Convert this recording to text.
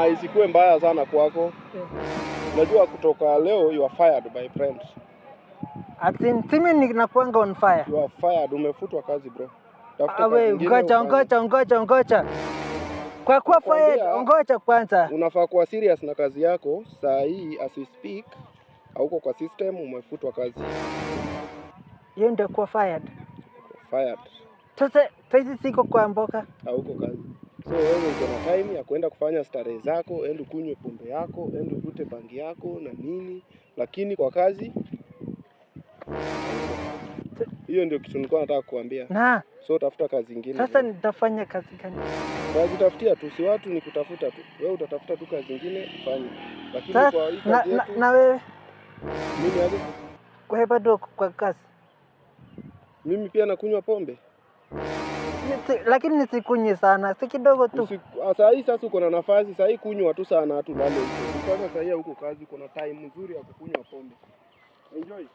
na isikue mbaya sana kwako. Unajua kutoka leo you are fired my friend. Timi ninakuanga on fire. You are fired, umefutwa kazi bro. Tafuta kazi nyingine. Ngoja. Kwa kuwa fired, ngoja kwanza. Unafaa kuwa serious na kazi yako. Saa hii as we speak, hauko kwa system, umefutwa kazi. Hiyo ndio kuwa fired. Fired. Sasa siko kwa mboka. Hauko kazi. So wewe uko na time ya kwenda kufanya starehe zako, ende kunywe pombe yako, ende uvute bangi yako na nini, lakini kwa kazi hiyo ndio kitu nilikuwa nataka kukuambia. Na so tafuta kazi nyingine. Sasa nitafanya kazi gani? Unajitafutia tu, si watu ni kutafuta tu. Wewe utatafuta tu kazi nyingine ufanye. Lakini kwa hii kazi yetu na wewe mimi aje? Kwa hapa ndo kwa kazi. Mimi pia nakunywa pombe. Lakini nisikunywe sana, si kidogo tu. Saa hii sasa uko na nafasi, saa hii kunywa tu sana tu lale huko. Sasa saa hii huko kazi, kuna time nzuri ya kukunywa pombe. Enjoy.